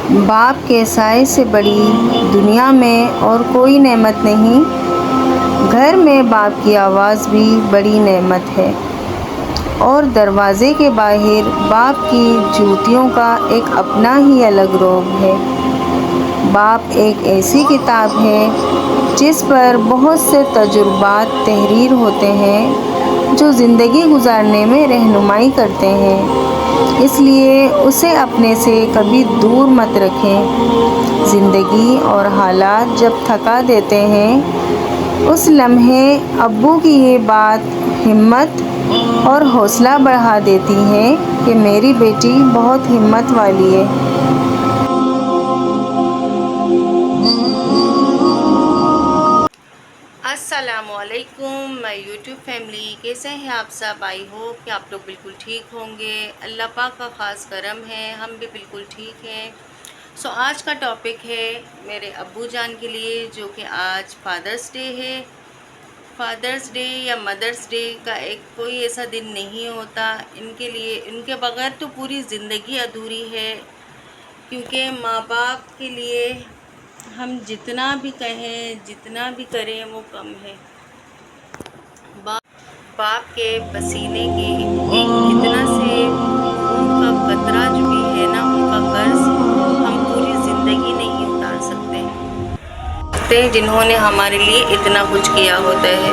बाप के साए से बड़ी दुनिया में और कोई नेमत नहीं। घर में बाप की आवाज़ भी बड़ी नेमत है और दरवाज़े के बाहर बाप की जूतियों का एक अपना ही अलग रौब है। बाप एक ऐसी किताब है जिस पर बहुत से तजुर्बात तहरीर होते हैं जो ज़िंदगी गुजारने में रहनुमाई करते हैं, इसलिए उसे अपने से कभी दूर मत रखें। ज़िंदगी और हालात जब थका देते हैं, उस लम्हे अब्बू की ये बात हिम्मत और हौसला बढ़ा देती है कि मेरी बेटी बहुत हिम्मत वाली है। अस्सलामुअलैकुम माय यूट्यूब फैमिली, कैसे हैं आप सब। आई होप कि आप लोग बिल्कुल ठीक होंगे। अल्लाह पाक का ख़ास करम है, हम भी बिल्कुल ठीक हैं। सो आज का टॉपिक है मेरे अब्बू जान के लिए, जो कि आज फादर्स डे है। फादर्स डे या मदर्स डे का एक कोई ऐसा दिन नहीं होता इनके लिए, इनके बगैर तो पूरी ज़िंदगी अधूरी है, क्योंकि माँ बाप के लिए हम जितना भी कहें जितना भी करें वो कम है। बाप के पसीने की एक इतना से उनका कतरा जो भी है ना, उनका कर्ज हम पूरी ज़िंदगी नहीं उतार सकते, जिन्होंने हमारे लिए इतना कुछ किया होता है।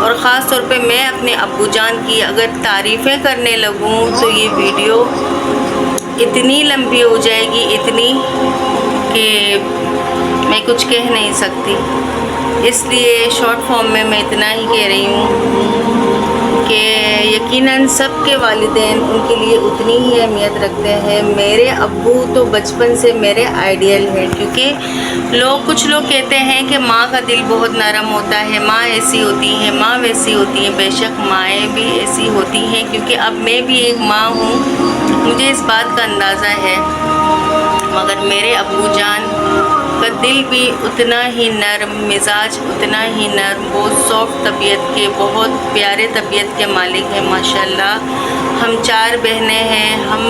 और ख़ास तौर पे मैं अपने अब्बू जान की अगर तारीफ़ें करने लगूँ तो ये वीडियो इतनी लंबी हो जाएगी, इतनी कि मैं कुछ कह नहीं सकती। इसलिए शॉर्ट फॉर्म में मैं इतना ही कह रही हूँ कि यकीनन सबके वालिदैन उनके लिए उतनी ही अहमियत रखते हैं। मेरे अब्बू तो बचपन से मेरे आइडियल हैं, क्योंकि कुछ लोग कहते हैं कि माँ का दिल बहुत नरम होता है, माँ ऐसी होती है, माँ वैसी होती है। बेशक माएँ भी ऐसी होती हैं, क्योंकि अब मैं भी एक माँ हूँ, मुझे इस बात का अंदाज़ा है। मगर मेरे अब्बू जान का दिल भी उतना ही नरम मिजाज, उतना ही नरम, बहुत सॉफ्ट तबीयत के, बहुत प्यारे तबीयत के मालिक हैं माशाल्लाह। हम 4 बहनें हैं। हम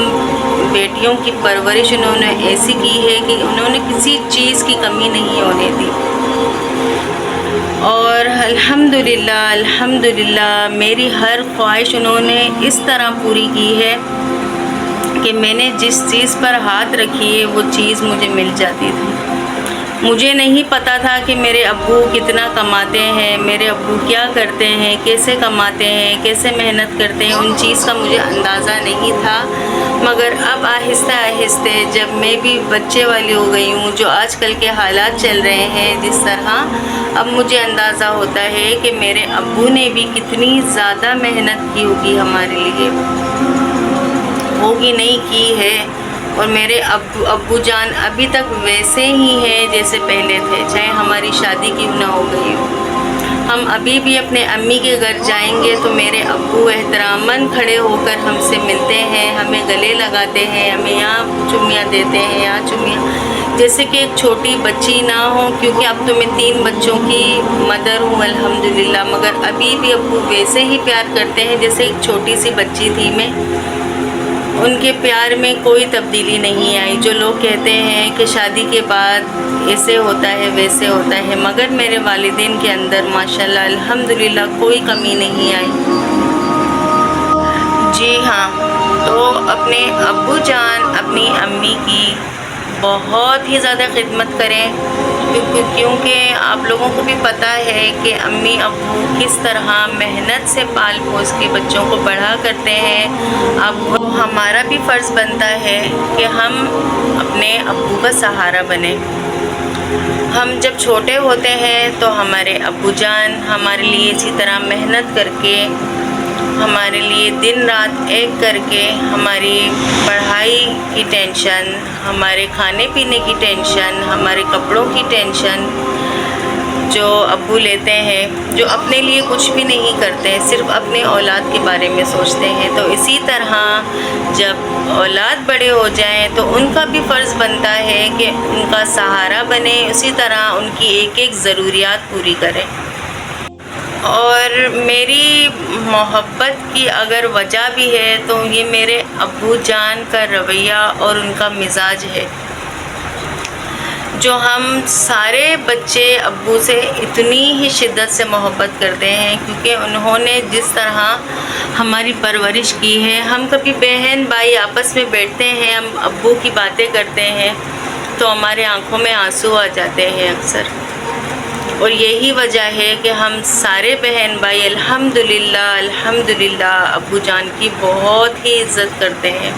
बेटियों की परवरिश उन्होंने ऐसी की है कि उन्होंने किसी चीज़ की कमी नहीं होने दी। और अल्हम्दुलिल्लाह अल्हम्दुलिल्लाह मेरी हर ख्वाहिश उन्होंने इस तरह पूरी की है कि मैंने जिस चीज़ पर हाथ रखी है वो चीज़ मुझे मिल जाती थी। मुझे नहीं पता था कि मेरे अब्बू कितना कमाते हैं, मेरे अब्बू क्या करते हैं, कैसे कमाते हैं, कैसे मेहनत करते हैं, उन चीज़ का मुझे अंदाज़ा नहीं था। मगर अब आहिस्ते आहिस्ते जब मैं भी बच्चे वाली हो गई हूँ, जो आजकल के हालात चल रहे हैं जिस तरह, अब मुझे अंदाज़ा होता है कि मेरे अब्बू ने भी कितनी ज़्यादा मेहनत की होगी हमारे लिए, होगी नहीं की है। और मेरे अब्बू जान अभी तक वैसे ही हैं जैसे पहले थे, चाहे हमारी शादी क्यों ना हो गई हो। हम अभी भी अपने अम्मी के घर जाएंगे तो मेरे अब्बू एहतरामन खड़े होकर हमसे मिलते हैं, हमें गले लगाते हैं, हमें यहाँ चुम्मियाँ देते हैं, यहाँ चुम्मियाँ, जैसे कि एक छोटी बच्ची ना हो। क्योंकि अब तो मैं 3 बच्चों की मदर हूँ अल्हम्दुलिल्लाह, मगर अभी भी अब्बू वैसे ही प्यार करते हैं जैसे एक छोटी सी बच्ची थी मैं। उनके प्यार में कोई तब्दीली नहीं आई। जो लोग कहते हैं कि शादी के बाद ऐसे होता है वैसे होता है, मगर मेरे वालिदैन के अंदर माशाल्लाह अल्हम्दुलिल्लाह कोई कमी नहीं आई। जी हाँ, तो अपने अब्बू जान अपनी अम्मी की बहुत ही ज़्यादा खिदमत करें, क्योंकि आप लोगों को भी पता है कि अम्मी अब्बू किस तरह मेहनत से पाल पोस के बच्चों को बड़ा करते हैं। अब हमारा भी फ़र्ज़ बनता है कि हम अपने अब्बू का सहारा बने। हम जब छोटे होते हैं तो हमारे अब्बू जान हमारे लिए इसी तरह मेहनत करके, हमारे लिए दिन रात एक करके, हमारी पढ़ाई की टेंशन, हमारे खाने पीने की टेंशन, हमारे कपड़ों की टेंशन जो अब्बू लेते हैं, जो अपने लिए कुछ भी नहीं करते हैं, सिर्फ़ अपने औलाद के बारे में सोचते हैं। तो इसी तरह जब औलाद बड़े हो जाएं तो उनका भी फ़र्ज़ बनता है कि उनका सहारा बने, उसी तरह उनकी एक एक ज़रूरियात पूरी करें। और मेरी मोहब्बत की अगर वजह भी है तो ये मेरे अब्बू जान का रवैया और उनका मिजाज है। जो हम सारे बच्चे अब्बू से इतनी ही शिद्दत से मोहब्बत करते हैं, क्योंकि उन्होंने जिस तरह हमारी परवरिश की है। हम कभी बहन भाई आपस में बैठते हैं, हम अब्बू की बातें करते हैं तो हमारे आंखों में आंसू आ जाते हैं अक्सर। और यही वजह है कि हम सारे बहन भाई अल्हम्दुलिल्लाह अल्हम्दुलिल्लाह अब्बू जान की बहुत ही इज़्ज़त करते हैं।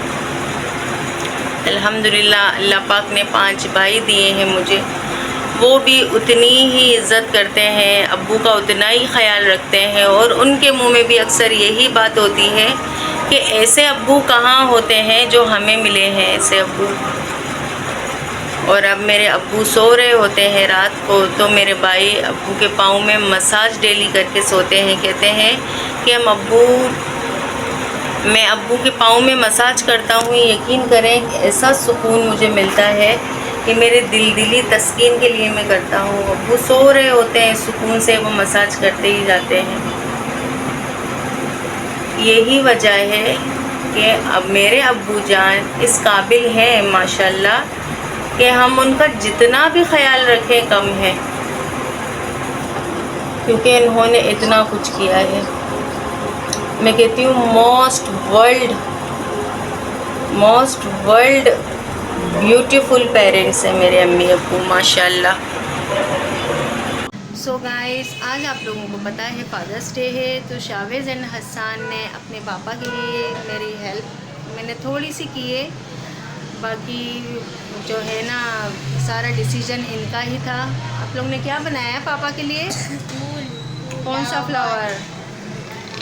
अल्हम्दुलिल्लाह अल्लाह पाक ने 5 भाई दिए हैं मुझे, वो भी उतनी ही इज़्ज़त करते हैं, अब्बू का उतना ही ख्याल रखते हैं। और उनके मुंह में भी अक्सर यही बात होती है कि ऐसे अब्बू कहाँ होते हैं जो हमें मिले हैं, ऐसे अब्बू। और अब मेरे अब्बू सो रहे होते हैं रात को, तो मेरे भाई अब्बू के पाँव में मसाज डेली करके सोते हैं। कहते हैं कि मैं अब्बू के पाँव में मसाज करता हूँ, यकीन करें ऐसा सुकून मुझे मिलता है कि मेरे दिली तस्कीन के लिए मैं करता हूँ। अब्बू सो रहे होते हैं, सुकून से वो मसाज करते ही जाते हैं। यही वजह है कि अब मेरे अब्बू जान इस काबिल हैं माशाल्लाह कि हम उनका जितना भी ख्याल रखें कम है, क्योंकि इन्होंने इतना कुछ किया है। मैं कहती हूँ मोस्ट वर्ल्ड ब्यूटीफुल पेरेंट्स हैं मेरे अम्मी अब्बू माशाल्लाह। सो गाइस, आज आप लोगों को पता है फादर्स डे है, तो शावेज़ एंड हसन ने अपने पापा के लिए मेरी हेल्प मैंने थोड़ी सी की है। बाकी जो है ना सारा डिसीजन इनका ही था। आप लोग ने क्या बनाया है पापा के लिए? कौन सा फ्लावर?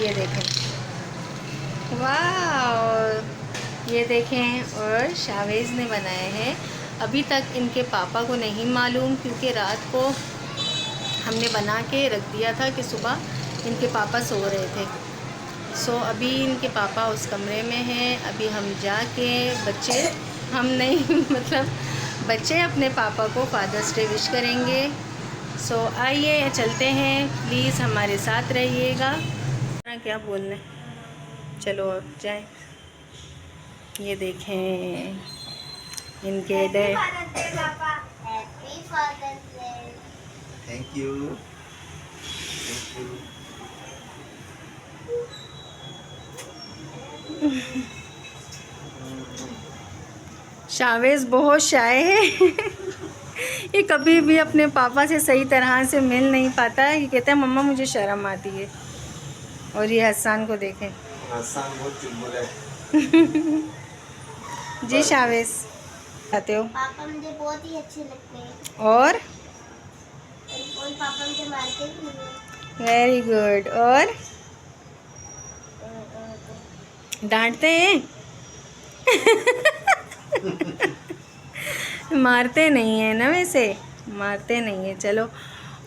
ये देखें, वाह, ये देखें। और शावेज़ ने बनाए हैं। अभी तक इनके पापा को नहीं मालूम, क्योंकि रात को हमने बना के रख दिया था कि सुबह इनके पापा सो रहे थे। सो अभी इनके पापा उस कमरे में हैं। अभी हम जाके बच्चे अपने पापा को फादर्स डे विश करेंगे। सो आइए चलते हैं, प्लीज़ हमारे साथ रहिएगा। क्या बोलना है, चलो अब जाएं। ये देखें इनके डैड। Thank you. शावेज़ बहुत शाय है ये कभी भी अपने पापा से सही तरह से मिल नहीं पाता। ये कहता है मम्मा मुझे शर्म आती है। और ये हसन को देखें, हसन बहुत चुलबुल है। जी शावेज़ आते हो? पापा मुझे बहुत ही अच्छे लगते हैं। और पापा मुझे मारते भी नहीं। Very good. और डांटते हैं मारते नहीं है ना, वैसे मारते नहीं है। चलो,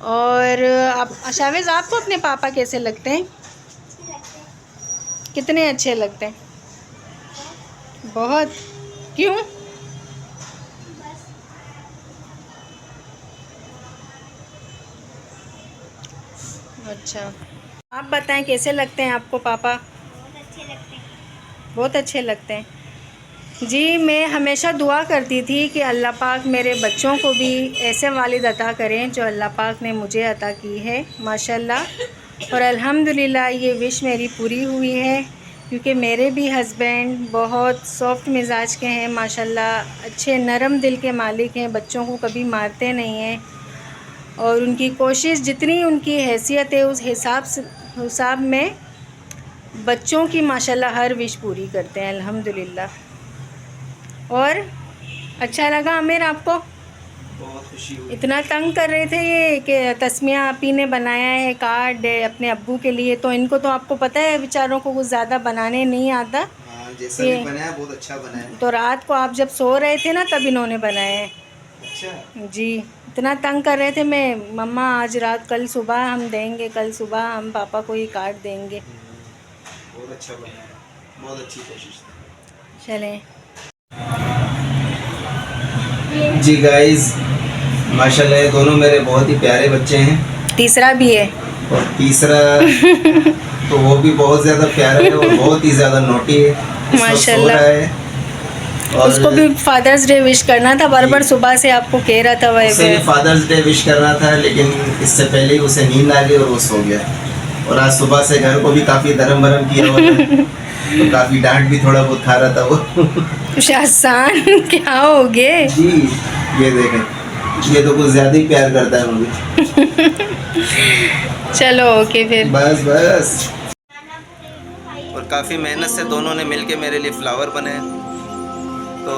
और आप शावेज़ आपको अपने पापा कैसे लगते हैं? कितने अच्छे लगते हैं? बहुत। क्यों? अच्छा, आप बताएं कैसे लगते हैं आपको पापा? बहुत अच्छे लगते हैं। बहुत अच्छे लगते हैं जी। मैं हमेशा दुआ करती थी कि अल्लाह पाक मेरे बच्चों को भी ऐसे वालिद अता करें जो अल्लाह पाक ने मुझे अता की है माशाल्लाह। और अल्हम्दुलिल्लाह ये विश मेरी पूरी हुई है, क्योंकि मेरे भी हस्बैंड बहुत सॉफ्ट मिजाज के हैं माशाल्लाह, अच्छे नरम दिल के मालिक हैं, बच्चों को कभी मारते नहीं हैं। और उनकी कोशिश जितनी उनकी हैसियत है उस हिसाब में बच्चों की माशाल्लाह हर विश पूरी करते हैं अल्हम्दुलिल्लाह। और अच्छा लगा आमिर आपको? बहुत खुशी हुई। इतना तंग कर रहे थे ये कि तस्मिया आपी ने बनाया है कार्ड अपने अब्बू के लिए, तो इनको तो आपको पता है बेचारों को कुछ ज़्यादा बनाने नहीं आता। हाँ, जैसा भी बनाया बहुत अच्छा बनाया। तो रात को आप जब सो रहे थे ना तब इन्होंने बनाया है। अच्छा जी, इतना तंग कर रहे थे। मैं मम्मा आज रात कल सुबह हम देंगे, कल सुबह हम पापा को ये कार्ड देंगे। बहुत अच्छा बनाया, बहुत अच्छी कोशिश थी। चलें जी गाइस, माशाल्लाह ये दोनों मेरे बहुत ही प्यारे बच्चे हैं। तीसरा भी है। और तीसरा तो वो भी बहुत ज़्यादा प्यारा है और बहुत ही ज़्यादा नोटी है। इस वक्त सो माशाल्लाह। रहा है और उसको भी फादर्स डे विश करना था, बार बार जी। सुबह से आपको कह रहा था वही उसे भी फादर्स डे विश करना था, लेकिन इससे पहले ही उसे नींद आ गई और वो सो गया। और आज सुबह से घर को भी काफ़ी धर्म भरम किया हुआ था, तो काफ़ी डांट भी थोड़ा बहुत खा रहा था वो। शाहसान क्या हो गए? जी, ये देखें, ये तो कुछ ज़्यादा ही प्यार करता है मुझे। चलो ओके फिर। बस बस। और काफ़ी मेहनत से दोनों ने मिलके मेरे लिए फ्लावर बनाए। तो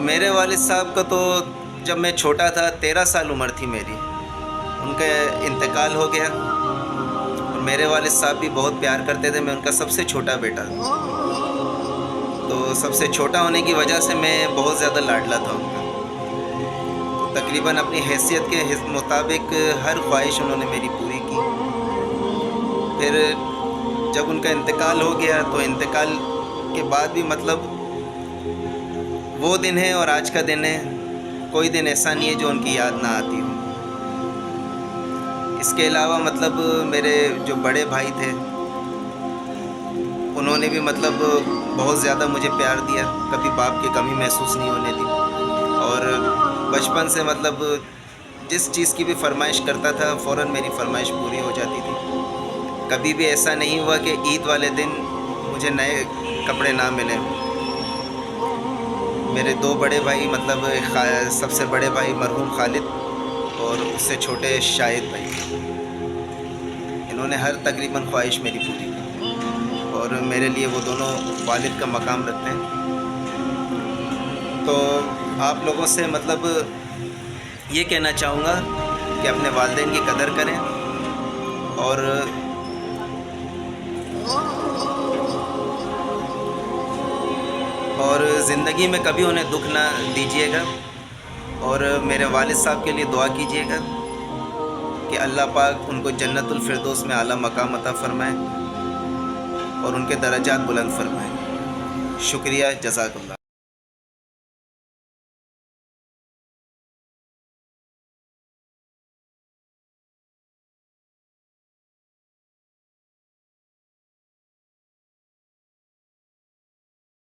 मेरे वालिद साहब का तो जब मैं छोटा था, 13 साल उम्र थी मेरी, उनका इंतकाल हो गया। और मेरे वालिद साहब भी बहुत प्यार करते थे, मैं उनका सबसे छोटा बेटा। तो सबसे छोटा होने की वजह से मैं बहुत ज़्यादा लाडला था उनका। तो तकरीबन अपनी हैसियत के मुताबिक हर ख्वाहिश उन्होंने मेरी पूरी की। फिर जब उनका इंतकाल हो गया, तो इंतकाल के बाद भी मतलब वो दिन है और आज का दिन है, कोई दिन ऐसा नहीं है जो उनकी याद ना आती हो। इसके अलावा मतलब मेरे जो बड़े भाई थे, उन्होंने भी मतलब बहुत ज़्यादा मुझे प्यार दिया, कभी बाप की कमी महसूस नहीं होने दी। और बचपन से मतलब जिस चीज़ की भी फरमाइश करता था, फ़ौरन मेरी फरमाइश पूरी हो जाती थी। कभी भी ऐसा नहीं हुआ कि ईद वाले दिन मुझे नए कपड़े ना मिले। मेरे 2 बड़े भाई मतलब सबसे बड़े भाई मरहूम खालिद और उससे छोटे शाहिद भाई, इन्होंने हर तकरीबन ख्वाहिश मेरी पूरी की। और मेरे लिए वो दोनों वालिद का मकाम रखते हैं। तो आप लोगों से मतलब ये कहना चाहूँगा कि अपने वालिदैन की कदर करें और ज़िंदगी में कभी उन्हें दुख ना दीजिएगा। और मेरे वालिद साहब के लिए दुआ कीजिएगा कि अल्लाह पाक उनको जन्नतुल फिरदौस में आला मकाम अता फरमाए और उनके दर्जात बुलंद फरमाए। शुक्रिया, जज़ाकल्लाह।